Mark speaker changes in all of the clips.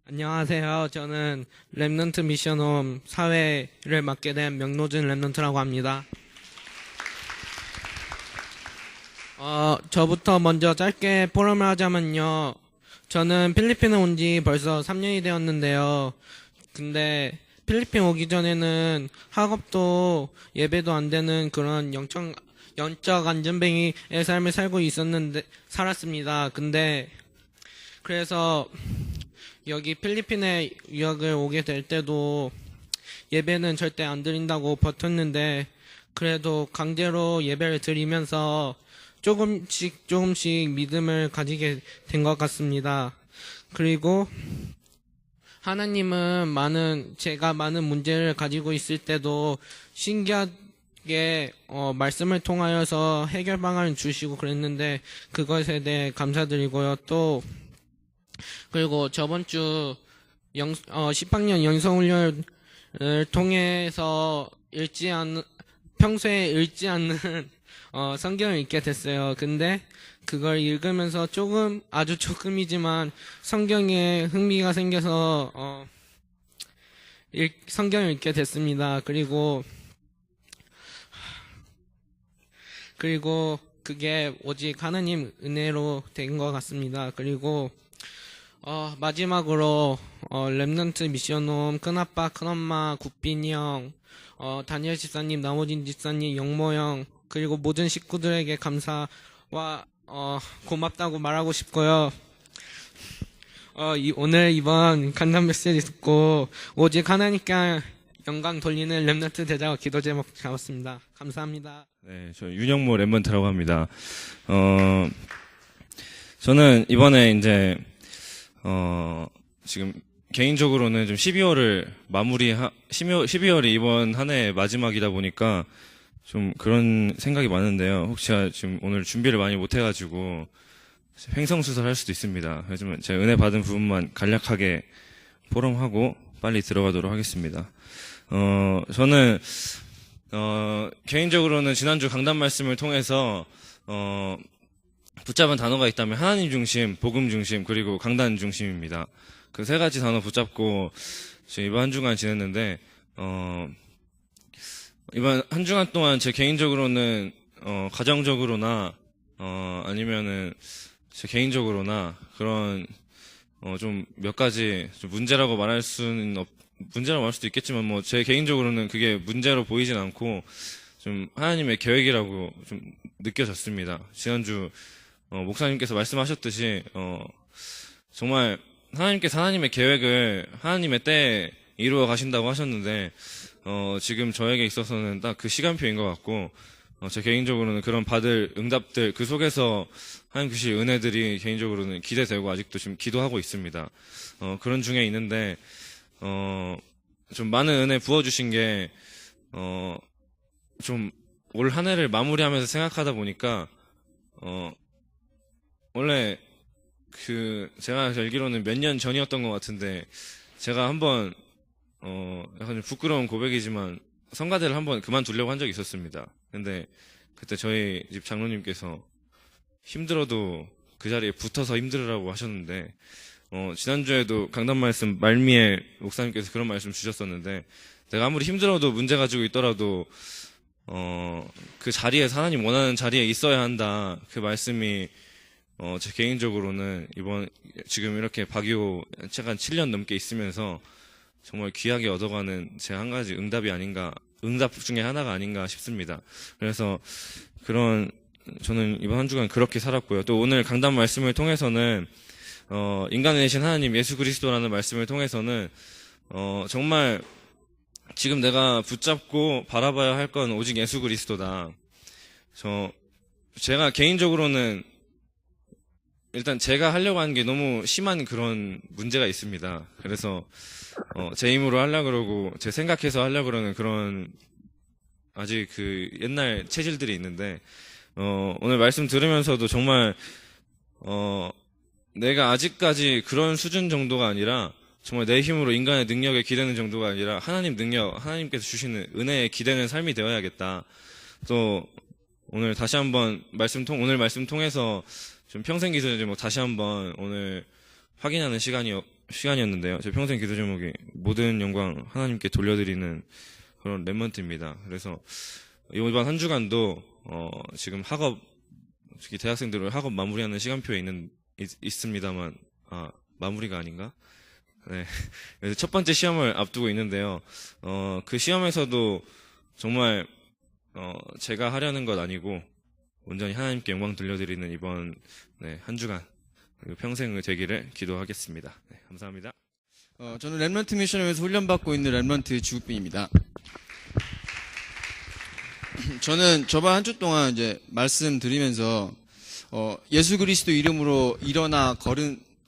Speaker 1: 안녕하세요. 저는 랩넌트 미션홈 사회를 맡게 된 명노준 랩넌트라고 합니다. 저부터 먼저 짧게 포럼을 하자면요. 저는 필리핀에 온 지 벌써 3년이 되었는데요. 근데 필리핀 오기 전에는 학업도 예배도 안 되는 그런 영적 안전뱅이의 삶을 살았습니다. 근데 그래서 여기 필리핀에 유학을 오게 될 때도 예배는 절대 안 드린다고 버텼는데 그래도 강제로 예배를 드리면서 조금씩 믿음을 가지게 된 것 같습니다. 그리고 하나님은 제가 많은 문제를 가지고 있을 때도 신기하게 말씀을 통하여서 해결 방안을 주시고 그랬는데 그것에 대해 감사드리고요. 그리고 저번 주 10학년 영성훈련을 통해서 평소에 읽지 않는 성경을 읽게 됐어요. 근데 그걸 읽으면서 아주 조금이지만 성경에 흥미가 생겨서 성경을 읽게 됐습니다. 그리고 그게 오직 하나님 은혜로 된 것 같습니다. 그리고 마지막으로 랩넌트 미션홈 큰아빠 큰엄마 국빈이 형, 다니엘 집사님, 나머진 집사님, 영모 형, 그리고 모든 식구들에게 감사와 고맙다고 말하고 싶고요. 오늘 이번 간담 메시지 듣고 오직 하나님께 영광 돌리는 랩넌트 대자와 기도 제목 잡았습니다. 감사합니다.
Speaker 2: 네, 저 윤영모 랩먼트라고 합니다. 저는 이번에 이제 지금 개인적으로는 좀 12월이 이번 한 해의 마지막이다 보니까 좀 그런 생각이 많은데요. 혹시 제가 지금 오늘 준비를 많이 못해가지고 횡성수설할 수도 있습니다. 하지만 제가 은혜 받은 부분만 간략하게 포럼하고 빨리 들어가도록 하겠습니다. 저는 개인적으로는 지난주 강단 말씀을 통해서 붙잡은 단어가 있다면 하나님 중심, 복음 중심, 그리고 강단 중심입니다. 그 세 가지 단어 붙잡고 지금 이번 한 주간 지냈는데 이번 한 주간 동안 제 개인적으로는 가정적으로나 아니면은 제 개인적으로나 그런 좀 몇 가지 좀 문제라고 말할 수도 있겠지만 뭐 제 개인적으로는 그게 문제로 보이진 않고 좀 하나님의 계획이라고 좀 느껴졌습니다. 지난주 목사님께서 말씀하셨듯이 정말 하나님께서 하나님의 계획을 하나님의 때에 이루어 가신다고 하셨는데 지금 저에게 있어서는 딱 그 시간표인 것 같고 제 개인적으로는 그런 받을 응답들 그 속에서 하나님 주실 은혜들이 개인적으로는 기대되고 아직도 지금 기도하고 있습니다. 그런 중에 있는데 좀 많은 은혜 부어주신 게 좀 올 한 해를 마무리하면서 생각하다 보니까 원래 제가 알기로는 몇 년 전이었던 것 같은데 제가 한번 약간 좀 부끄러운 고백이지만 성가대를 한번 그만두려고 한 적이 있었습니다. 근데 그때 저희 집 장로님께서 힘들어도 그 자리에 붙어서 힘들으라고 하셨는데 지난주에도 강단 말씀 말미에 목사님께서 그런 말씀 주셨었는데 내가 아무리 힘들어도 문제 가지고 있더라도 그 자리에서 하나님 원하는 자리에 있어야 한다. 그 말씀이 제 개인적으로는 지금 이렇게 박유 제가 7년 넘게 있으면서 정말 귀하게 얻어가는 제 한 가지 응답 중에 하나가 아닌가 싶습니다. 그래서 저는 이번 한 주간 그렇게 살았고요. 또 오늘 강단 말씀을 통해서는 인간의 대신 하나님 예수 그리스도라는 말씀을 통해서는 정말 지금 내가 붙잡고 바라봐야 할 건 오직 예수 그리스도다. 제가 개인적으로는 일단 제가 하려고 하는 게 너무 심한 그런 문제가 있습니다. 그래서 제 힘으로 하려고 그러고 제 생각해서 하려고 그러는 그런 아직 그 옛날 체질들이 있는데 오늘 말씀 들으면서도 정말 내가 아직까지 그런 수준 정도가 아니라 정말 내 힘으로 인간의 능력에 기대는 정도가 아니라 하나님께서 주시는 은혜에 기대는 삶이 되어야겠다. 또 오늘 다시 한번 오늘 말씀 통해서 좀 평생 기도를 다시 한번 오늘 확인하는 시간이었는데요. 제 평생 기도 제목이 모든 영광 하나님께 돌려드리는 그런 랩먼트입니다. 그래서 이번 한 주간도 지금 학업, 특히 대학생들은 학업 마무리하는 시간표에 있습니다만 마무리가 아닌가? 네. 그래서 첫 번째 시험을 앞두고 있는데요. 그 시험에서도 정말 제가 하려는 것 아니고 온전히 하나님께 영광 돌려드리는 이번 한 주간 그리고 평생의 되기를 기도하겠습니다. 네, 감사합니다.
Speaker 3: 저는 랩런트 미션에서 훈련받고 있는 랩런트 지우빈입니다. 저는 저번 한 주 동안 이제 말씀드리면서 예수 그리스도 이름으로 일어나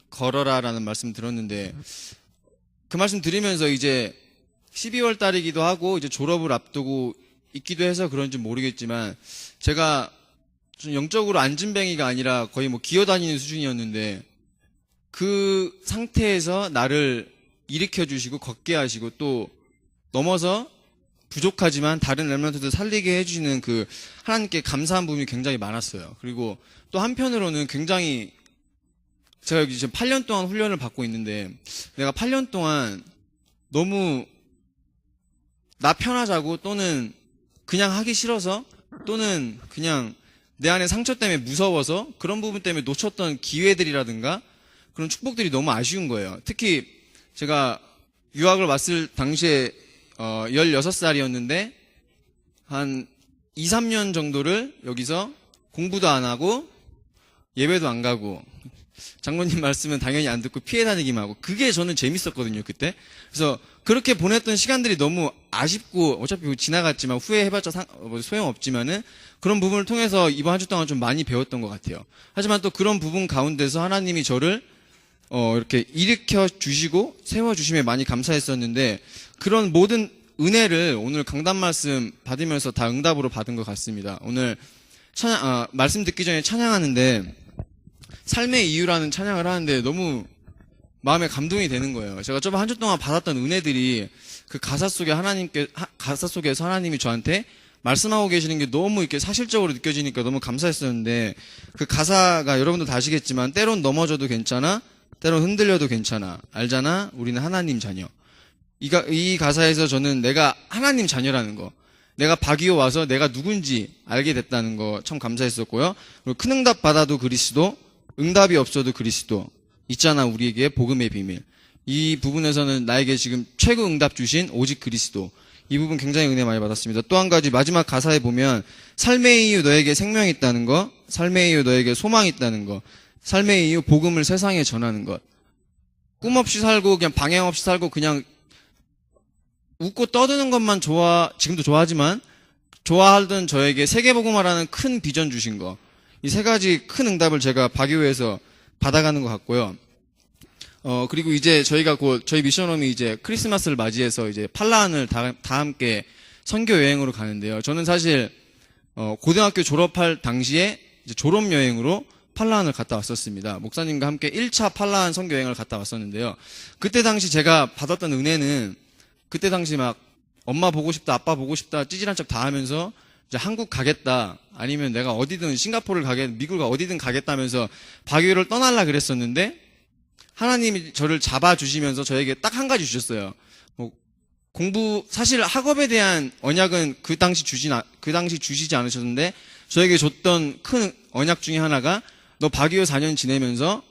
Speaker 3: 걸어라라는 말씀 들었는데 그 말씀 드리면서 이제 12월 달이기도 하고 이제 졸업을 앞두고 있기도 해서 그런지 모르겠지만 제가 좀 영적으로 안진뱅이가 아니라 거의 뭐 기어다니는 수준이었는데 그 상태에서 나를 일으켜 주시고 걷게 하시고 또 넘어서 부족하지만 다른 렘넌트들 살리게 해주시는 그 하나님께 감사한 부분이 굉장히 많았어요. 그리고 또 한편으로는 굉장히 제가 여기 지금 8년 동안 훈련을 받고 있는데 내가 8년 동안 너무 나 편하자고 또는 그냥 하기 싫어서 또는 그냥 내 안에 상처 때문에 무서워서 그런 부분 때문에 놓쳤던 기회들이라든가 그런 축복들이 너무 아쉬운 거예요. 특히 제가 유학을 왔을 당시에 16살이었는데 한 2, 3년 정도를 여기서 공부도 안 하고 예배도 안 가고 장로님 말씀은 당연히 안 듣고 피해 다니기만 하고 그게 저는 재밌었거든요 그때. 그래서 그렇게 보냈던 시간들이 너무 아쉽고 어차피 지나갔지만 후회해봤자 소용없지만은 그런 부분을 통해서 이번 한 주 동안 좀 많이 배웠던 것 같아요. 하지만 또 그런 부분 가운데서 하나님이 저를 이렇게 일으켜 주시고 세워 주심에 많이 감사했었는데 그런 모든 은혜를 오늘 강단 말씀 받으면서 다 응답으로 받은 것 같습니다. 오늘 말씀 듣기 전에 찬양하는데 삶의 이유라는 찬양을 하는데 너무 마음에 감동이 되는 거예요. 제가 저번 한 주 동안 받았던 은혜들이 그 가사 속에서 하나님이 저한테 말씀하고 계시는 게 너무 이렇게 사실적으로 느껴지니까 너무 감사했었는데 그 가사가 여러분도 다 아시겠지만 때론 넘어져도 괜찮아, 때론 흔들려도 괜찮아, 알잖아, 우리는 하나님 자녀. 이 가사에서 저는 내가 하나님 자녀라는 거, 내가 박이호 와서 내가 누군지 알게 됐다는 거 참 감사했었고요. 그리고 큰 응답 받아도 그리스도, 응답이 없어도 그리스도, 있잖아 우리에게 복음의 비밀. 이 부분에서는 나에게 지금 최고 응답 주신 오직 그리스도. 이 부분 굉장히 은혜 많이 받았습니다. 또 한 가지 마지막 가사에 보면 삶의 이유 너에게 생명이 있다는 거, 삶의 이유 너에게 소망이 있다는 거, 삶의 이유 복음을 세상에 전하는 것. 꿈 없이 살고 그냥 방향 없이 살고 그냥 웃고 떠드는 것만 지금도 좋아하지만 좋아하던 저에게 세계복음화라는 큰 비전 주신 거. 이 세 가지 큰 응답을 제가 박유회에서 받아가는 것 같고요. 그리고 이제 저희가 저희 미션홈이 이제 크리스마스를 맞이해서 이제 팔라안을 다 함께 선교 여행으로 가는데요. 저는 사실, 고등학교 졸업할 당시에 이제 졸업 여행으로 팔라안을 갔다 왔었습니다. 목사님과 함께 1차 팔라안 선교 여행을 갔다 왔었는데요. 그때 당시 제가 받았던 은혜는 그때 당시 막 엄마 보고 싶다, 아빠 보고 싶다, 찌질한 척 다 하면서 이제 한국 가겠다, 아니면 내가 어디든 싱가포르를 미국을 어디든 가겠다면서 박유를 떠날라 그랬었는데 하나님이 저를 잡아주시면서 저에게 딱 한 가지 주셨어요. 사실 학업에 대한 언약은 그 당시 주시지 않으셨는데 저에게 줬던 큰 언약 중에 하나가 너 박유호 4년 지내면서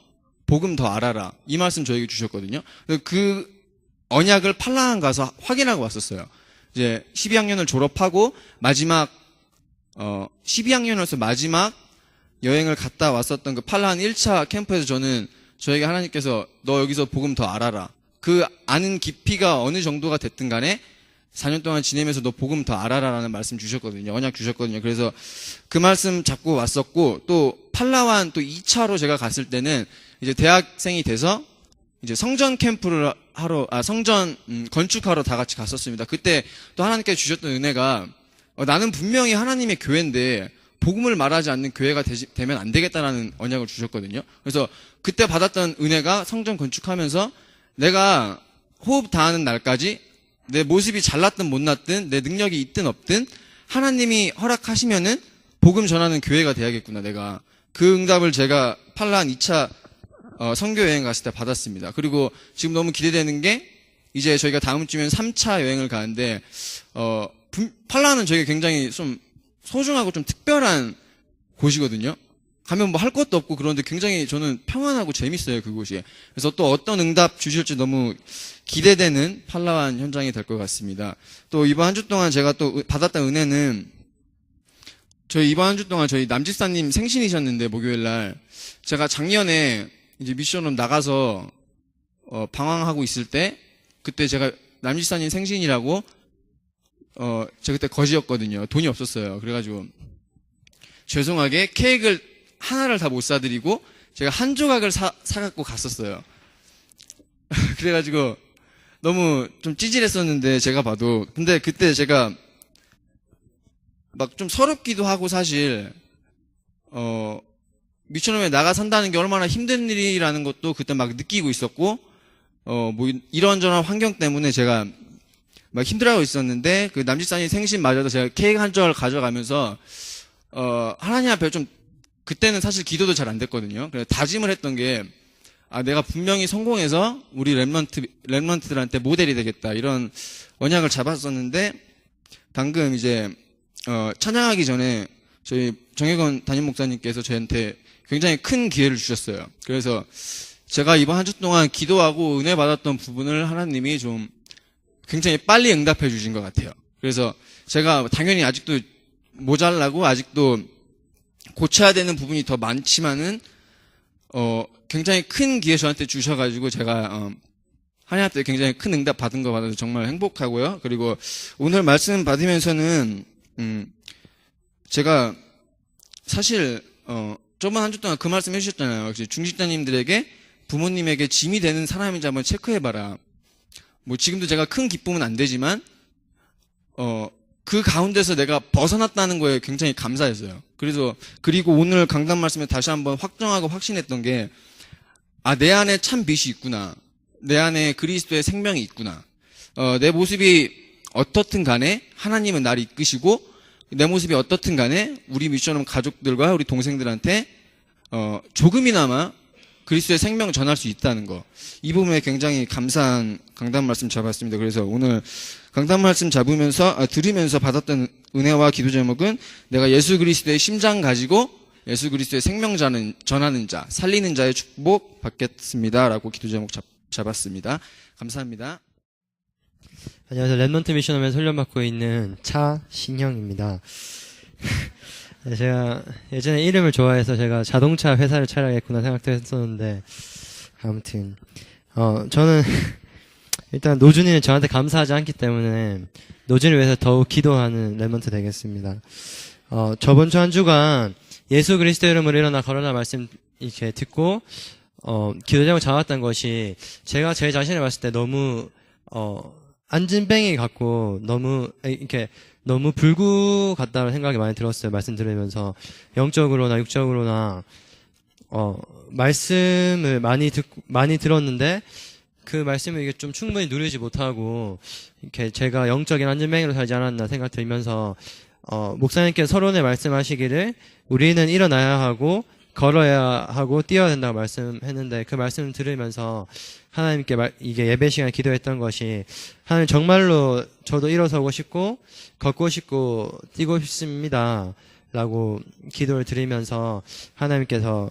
Speaker 3: 복음 더 알아라. 이 말씀 저에게 주셨거든요. 그 언약을 팔라안 가서 확인하고 왔었어요. 이제 12학년을 졸업하고 마지막 12학년에서 마지막 여행을 갔다 왔었던 그 팔라안 1차 캠프에서 저에게 하나님께서 너 여기서 복음 더 알아라. 그 아는 깊이가 어느 정도가 됐든 간에 4년 동안 지내면서 너 복음 더 알아라라는 말씀 주셨거든요. 언약 주셨거든요. 그래서 그 말씀 잡고 왔었고 또 팔라완 또 2차로 제가 갔을 때는 이제 대학생이 돼서 이제 성전 캠프를 성전 건축하러 다 같이 갔었습니다. 그때 또 하나님께 주셨던 은혜가 나는 분명히 하나님의 교회인데 복음을 말하지 않는 교회가 되면 안 되겠다라는 언약을 주셨거든요. 그래서 그때 받았던 은혜가 성전 건축하면서 내가 호흡 다하는 날까지 내 모습이 잘났든 못났든 내 능력이 있든 없든 하나님이 허락하시면은 복음 전하는 교회가 돼야겠구나. 내가 그 응답을 제가 팔라안 2차 선교 여행 갔을 때 받았습니다. 그리고 지금 너무 기대되는 게 이제 저희가 다음 주면 3차 여행을 가는데 팔라완은 저희가 굉장히 좀 소중하고 좀 특별한 곳이거든요. 가면 뭐 할 것도 없고 그런데 굉장히 저는 평안하고 재밌어요, 그곳이. 그래서 또 어떤 응답 주실지 너무 기대되는 팔라완 현장이 될 것 같습니다. 또 이번 한 주 동안 제가 또 받았던 은혜는 저희 이번 한 주 동안 저희 남집사님 생신이셨는데 목요일 날 제가 작년에 이제 미션으로 나가서 방황하고 있을 때 그때 제가 남집사님 생신이라고 제가 그때 거지였거든요. 돈이 없었어요. 그래가지고 죄송하게 케이크를 하나를 다 못 사드리고 제가 한 조각을 사갖고 갔었어요. 그래가지고 너무 좀 찌질했었는데 제가 봐도 근데 그때 제가 막 좀 서럽기도 하고 사실 미션홈에 나가 산다는 게 얼마나 힘든 일이라는 것도 그때 막 느끼고 있었고 뭐 이런저런 환경 때문에 제가 막 힘들어하고 있었는데 그 남집사님 생신 맞아도 제가 케이크 한 조각을 가져가면서 하나님 앞에 좀 그때는 사실 기도도 잘 안 됐거든요. 그래서 다짐을 했던 게 내가 분명히 성공해서 우리 랩런트들한테 모델이 되겠다 이런 언약을 잡았었는데 방금 이제 찬양하기 전에 저희 정혜건 담임 목사님께서 저한테 굉장히 큰 기회를 주셨어요. 그래서 제가 이번 한 주 동안 기도하고 은혜 받았던 부분을 하나님이 좀 굉장히 빨리 응답해 주신 것 같아요. 그래서 제가 당연히 아직도 모자라고 아직도 고쳐야 되는 부분이 더 많지만은 굉장히 큰 기회 저한테 주셔가지고 제가 하나님 앞에 굉장히 큰 응답 받은 거 받아서 정말 행복하고요. 그리고 오늘 말씀 받으면서는 제가 사실 저번 한 주 동안 그 말씀 해주셨잖아요. 중직자님들에게 부모님에게 짐이 되는 사람인지 한번 체크해봐라. 뭐 지금도 제가 큰 기쁨은 안 되지만 그 가운데서 내가 벗어났다는 거에 굉장히 감사했어요. 그리고 오늘 강단 말씀에 다시 한번 확정하고 확신했던 게 내 안에 참 빛이 있구나. 내 안에 그리스도의 생명이 있구나. 내 모습이 어떻든 간에 하나님은 나를 이끄시고 내 모습이 어떻든 간에 우리 미션홈 가족들과 우리 동생들한테 조금이나마 그리스도의 생명을 전할 수 있다는 거. 이 부분에 굉장히 감사한 강단 말씀 잡았습니다. 그래서 오늘 강단 말씀 들으면서 받았던 은혜와 기도 제목은 내가 예수 그리스도의 심장 가지고 예수 그리스도의 생명 전하는 자, 살리는 자의 축복 받겠습니다. 라고 기도 제목 잡았습니다. 감사합니다.
Speaker 4: 안녕하세요. 랩런트 미션홈에서 훈련받고 있는 차신형입니다. 제가 예전에 이름을 좋아해서 제가 자동차 회사를 차려야겠구나 생각도 했었는데 아무튼 저는 일단 노준이는 저한테 감사하지 않기 때문에 노준이를 위해서 더욱 기도하는 랩런트 되겠습니다. 저번 주 한 주간 예수 그리스도 이름으로 일어나 걸어라 말씀 이렇게 듣고 기도 제목 잡았던 것이 제가 제 자신을 봤을 때 너무 안진뱅이 같고 너무 불구 같다는 생각이 많이 들었어요. 말씀 들으면서 영적으로나 육적으로나 말씀을 많이 들었는데 그 말씀을 이게 좀 충분히 누리지 못하고 이렇게 제가 영적인 안진뱅이로 살지 않았나 생각 들면서 목사님께서 서론에 말씀하시기를 우리는 일어나야 하고 걸어야 하고 뛰어야 된다고 말씀했는데 그 말씀을 들으면서 하나님께 이게 예배 시간에 기도했던 것이 하나님 정말로 저도 일어서고 싶고 걷고 싶고 뛰고 싶습니다 라고 기도를 드리면서 하나님께서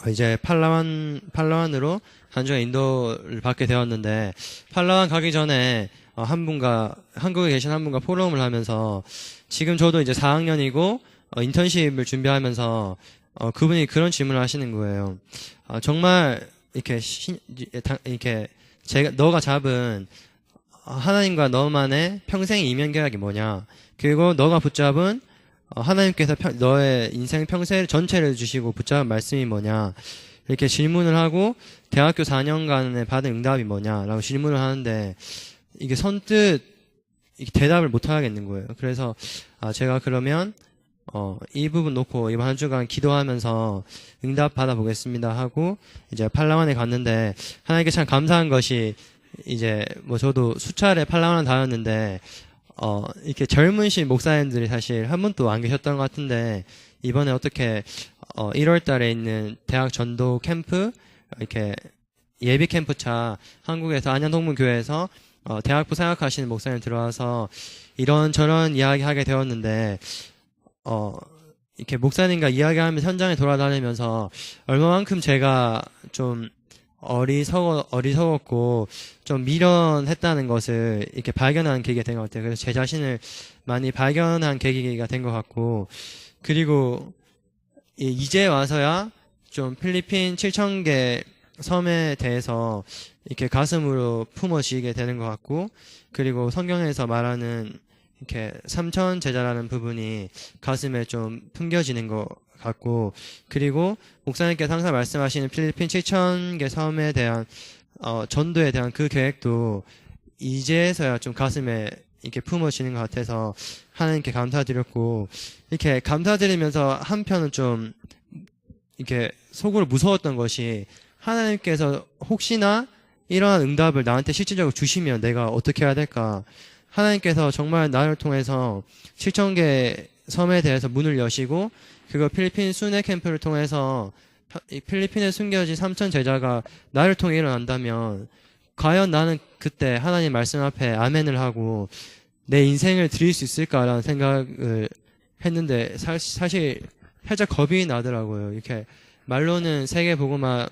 Speaker 4: 이제 팔라완으로 한 주간 인도를 받게 되었는데 팔라완 가기 전에 한국에 계신 한 분과 포럼을 하면서 지금 저도 이제 4학년이고 인턴십을 준비하면서 그분이 그런 질문을 하시는 거예요. 정말 이렇게 너가 잡은 하나님과 너만의 평생의 이면 계약이 뭐냐? 그리고 너가 붙잡은 하나님께서 너의 인생 평생 전체를 주시고 붙잡은 말씀이 뭐냐? 이렇게 질문을 하고 대학교 4년간에 받은 응답이 뭐냐라고 질문을 하는데 이게 선뜻 대답을 못 하겠는 거예요. 그래서 제가 그러면 이 부분 놓고 이번 한 주간 기도하면서 응답 받아보겠습니다 하고 이제 팔라완에 갔는데 하나님께 참 감사한 것이 이제 뭐 저도 수차례 팔라완을 다녔는데 이렇게 젊으신 목사님들이 사실 한 분도 안 계셨던 것 같은데 이번에 어떻게 1월 달에 있는 대학 전도 캠프, 이렇게 예비 캠프차 한국에서 안양동문교회에서 대학부 사역하시는 목사님 들어와서 이런저런 이야기하게 되었는데, 이렇게 목사님과 이야기하면서 현장에 돌아다니면서 얼마만큼 제가 좀 어리석었고 좀 미련했다는 것을 이렇게 발견하는 계기가 된 것 같아요. 그래서 제 자신을 많이 발견한 계기가 된 것 같고, 그리고 이제 와서야 좀 필리핀 7,000개 섬에 대해서 이렇게 가슴으로 품어지게 되는 것 같고, 그리고 성경에서 말하는 이렇게 3천 제자라는 부분이 가슴에 좀 품겨지는 것 같고, 그리고 목사님께서 항상 말씀하시는 필리핀 7,000개 섬에 대한 전도에 대한 그 계획도 이제서야 좀 가슴에 이렇게 품어지는 것 같아서 하나님께 감사드렸고, 이렇게 감사드리면서 한편은 좀 이렇게 속으로 무서웠던 것이, 하나님께서 혹시나 이러한 응답을 나한테 실질적으로 주시면 내가 어떻게 해야 될까? 하나님께서 정말 나를 통해서 7,000개 섬에 대해서 문을 여시고, 그거 필리핀 순회 캠프를 통해서 필리핀에 숨겨진 3천 제자가 나를 통해 일어난다면, 과연 나는 그때 하나님 말씀 앞에 아멘을 하고 내 인생을 드릴 수 있을까라는 생각을 했는데, 사실 살짝 겁이 나더라고요. 이렇게 말로는 세계 복음화,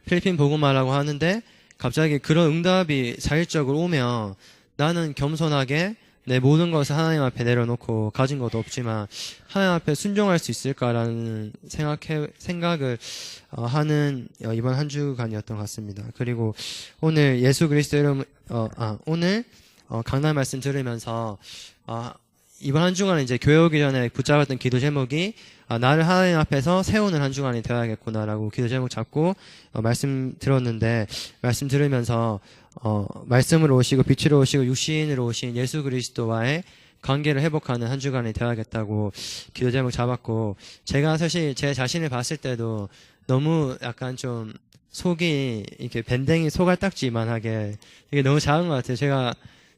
Speaker 4: 필리핀 복음화라고 하는데 갑자기 그런 응답이 자율적으로 오면 나는 겸손하게 내 모든 것을 하나님 앞에 내려놓고, 가진 것도 없지만 하나님 앞에 순종할 수 있을까라는 생각을 하는 이번 한 주간이었던 것 같습니다. 그리고 오늘 예수 그리스도 이름 오늘 강단 말씀 들으면서 이번 한 주간에 이제 교회 오기 전에 붙잡았던 기도 제목이 나를 하나님 앞에서 세우는 한 주간이 되어야겠구나라고 기도 제목 잡고 말씀 들었는데, 말씀 들으면서 말씀으로 오시고 빛으로 오시고 육신으로 오신 예수 그리스도와의 관계를 회복하는 한 주간이 되어야겠다고 기도 제목 잡았고, 제가 사실 제 자신을 봤을 때도 너무 약간 좀 속이 이렇게 밴댕이 소갈딱지만하게 이게 너무 작은 것 같아요. 제가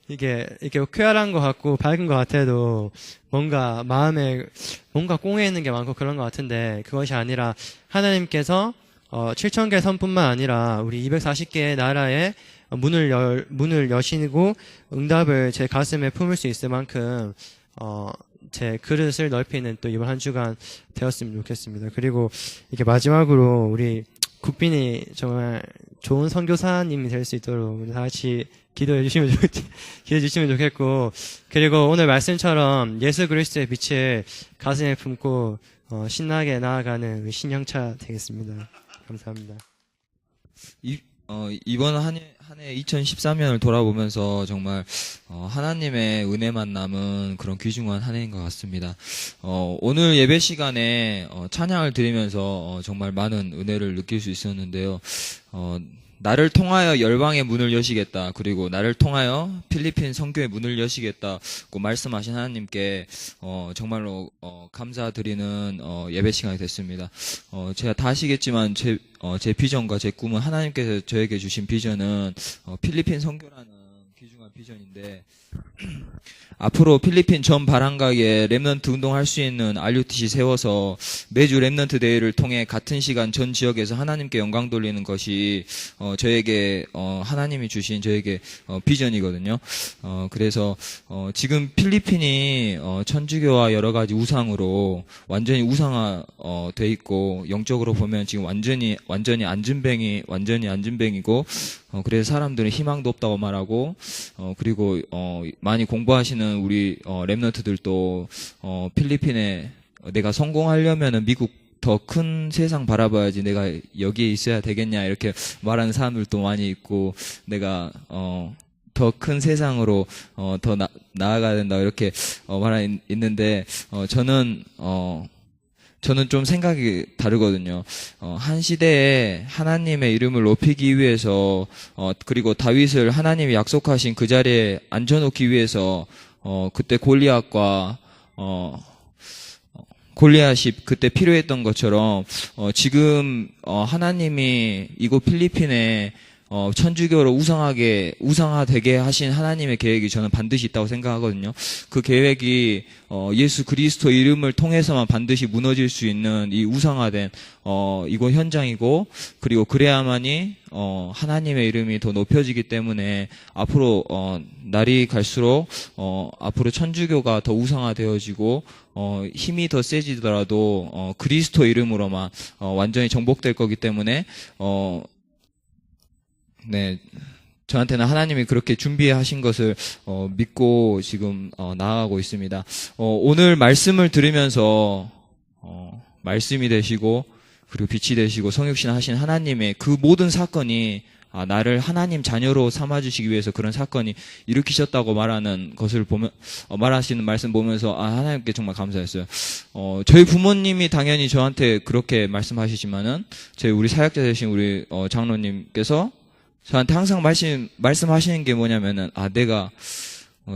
Speaker 4: 이게 쾌활한 것 같고 밝은 것 같아도 뭔가 마음에 뭔가 꽁해 있는 게 많고 그런 것 같은데, 그것이 아니라 하나님께서 7,000개 섬뿐만 아니라 우리 240개의 나라에 문을 여시고 응답을 제 가슴에 품을 수 있을 만큼 제 그릇을 넓히는 또 이번 한 주간 되었으면 좋겠습니다. 그리고 이렇게 마지막으로 우리 국빈이 정말 좋은 선교사님이 될 수 있도록 우리 다 같이 기도해 주시면 좋겠고, 그리고 오늘 말씀처럼 예수 그리스도의 빛을 가슴에 품고 신나게 나아가는 우리 신형차 되겠습니다. 감사합니다.
Speaker 5: 이번 한 해 2013년을 돌아보면서 정말 하나님의 은혜만 남은 그런 귀중한 한 해인 것 같습니다. 오늘 예배 시간에 찬양을 드리면서 정말 많은 은혜를 느낄 수 있었는데요. 나를 통하여 열방의 문을 여시겠다, 그리고 나를 통하여 필리핀 선교의 문을 여시겠다고 말씀하신 하나님께 정말로 감사드리는 예배 시간이 됐습니다. 제가 다 아시겠지만 제 비전과 제 꿈은, 하나님께서 저에게 주신 비전은 필리핀 선교라는 귀중한 비전인데, 앞으로 필리핀 전 바람각에 랩넌트 운동할 수 있는 RUTC 세워서 매주 랩넌트 대회를 통해 같은 시간 전 지역에서 하나님께 영광 돌리는 것이 저에게 하나님이 주신 저에게 비전이거든요. 그래서 지금 필리핀이 천주교와 여러 가지 우상으로 완전히 우상화 돼 있고, 영적으로 보면 지금 완전히 안진뱅이고, 그래서 사람들은 희망도 없다고 말하고, 그리고 많이 공부하시는 우리 랩런트들도 필리핀에 내가 성공하려면은 미국 더 큰 세상 바라봐야지 내가 여기에 있어야 되겠냐 이렇게 말하는 사람들도 많이 있고, 내가 더 큰 세상으로 더 나아가야 된다 이렇게 말하는 있는데, 저는 좀 생각이 다르거든요. 한 시대에 하나님의 이름을 높이기 위해서, 그리고 다윗을 하나님이 약속하신 그 자리에 앉혀놓기 위해서, 그때 골리앗이 그때 필요했던 것처럼, 지금, 하나님이 이곳 필리핀에, 천주교로 우상화되게 하신 하나님의 계획이 저는 반드시 있다고 생각하거든요. 그 계획이 예수 그리스도 이름을 통해서만 반드시 무너질 수 있는 이 우상화된 이거 현장이고, 그리고 그래야만이 하나님의 이름이 더 높여지기 때문에 앞으로 날이 갈수록 앞으로 천주교가 더 우상화되어지고 힘이 더 세지더라도 그리스도 이름으로만 완전히 정복될 거기 때문에 네, 저한테는 하나님이 그렇게 준비하신 것을 믿고 지금 나아가고 있습니다. 오늘 말씀을 들으면서 말씀이 되시고, 그리고 빛이 되시고 성육신 하신 하나님의 그 모든 사건이 나를 하나님 자녀로 삼아주시기 위해서 그런 사건이 일으키셨다고 말하는 것을 보면, 말하시는 말씀 보면서 하나님께 정말 감사했어요. 저희 부모님이 당연히 저한테 그렇게 말씀하시지만은 우리 사역자 되신 우리 장로님께서 저한테 항상 말씀하시는 게 뭐냐면은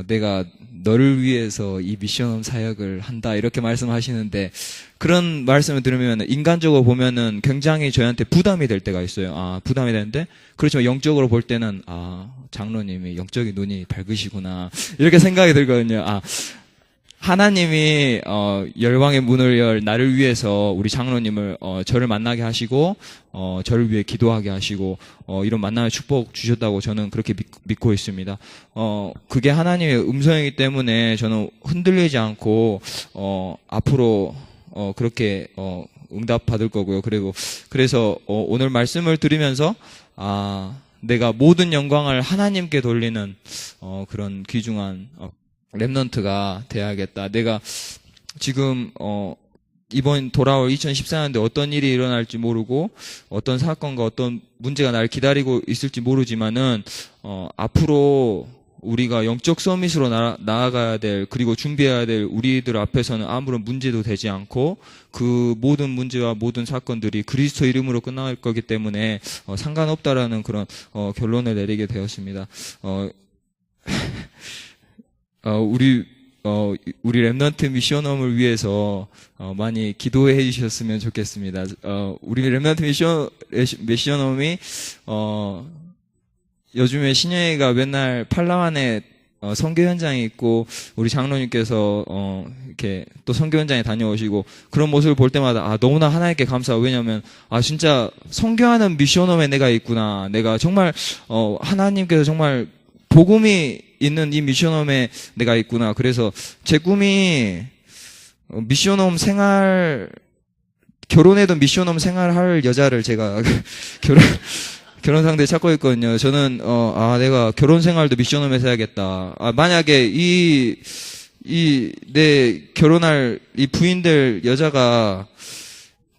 Speaker 5: 내가 너를 위해서 이 미션홈 사역을 한다, 이렇게 말씀하시는데, 그런 말씀을 들으면 인간적으로 보면은 굉장히 저희한테 부담이 될 때가 있어요. 부담이 되는데, 그렇지만 영적으로 볼 때는 장로님이 영적인 눈이 밝으시구나, 이렇게 생각이 들거든요. 하나님이 열방의 문을 열 나를 위해서 우리 장로님을 저를 만나게 하시고 저를 위해 기도하게 하시고 이런 만남의 축복 주셨다고 저는 그렇게 믿고 있습니다. 그게 하나님의 음성이기 때문에 저는 흔들리지 않고 앞으로 그렇게 응답 받을 거고요. 그래서 오늘 말씀을 들으면서 내가 모든 영광을 하나님께 돌리는 그런 귀중한 렘넌트가 돼야겠다. 내가 지금 이번 돌아올 2014년도에 어떤 일이 일어날지 모르고 어떤 사건과 어떤 문제가 나를 기다리고 있을지 모르지만은 앞으로 우리가 영적 서밋으로 나아가야 될, 그리고 준비해야 될 우리들 앞에서는 아무런 문제도 되지 않고 그 모든 문제와 모든 사건들이 그리스도 이름으로 끝날 거기 때문에 상관없다라는 그런 결론을 내리게 되었습니다. 우리 렘넌트 미션홈을 위해서 많이 기도해 주셨으면 좋겠습니다. 우리 렘넌트 미션홈이 요즘에 신영이가 맨날 팔라완에 선교 현장에 있고, 우리 장로님께서 이렇게 또 선교 현장에 다녀오시고, 그런 모습을 볼 때마다 너무나 하나님께 감사하고, 왜냐면 진짜 선교하는 미션홈에 내가 있구나, 내가 정말 하나님께서 정말 복음이 있는 이 미션홈에 내가 있구나. 그래서 제 꿈이 미션홈 생활, 결혼해도 미션홈 생활할 여자를 제가 결혼 상대 찾고 있거든요. 저는 내가 결혼 생활도 미션홈에서 해야겠다. 만약에 내 결혼할 이 부인될 여자가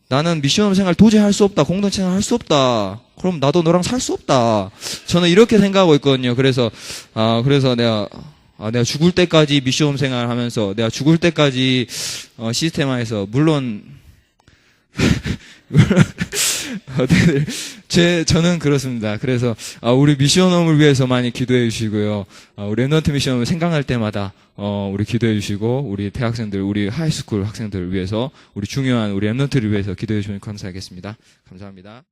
Speaker 5: 나는 미션홈 생활 도저히 할 수 없다, 공동체 생활 할 수 없다, 그럼 나도 너랑 살 수 없다, 저는 이렇게 생각하고 있거든요. 그래서 내가 죽을 때까지 미션홈 생활 하면서, 내가 죽을 때까지 시스템화해서, 물론 저는 그렇습니다. 그래서 우리 미션홈을 위해서 많이 기도해 주시고요. 우리 렘넌트 미션홈을 생각날 때마다 우리 기도해 주시고, 우리 대학생들, 우리 하이스쿨 학생들을 위해서, 우리 중요한 우리 렘넌트를 위해서 기도해 주시면 감사하겠습니다. 감사합니다.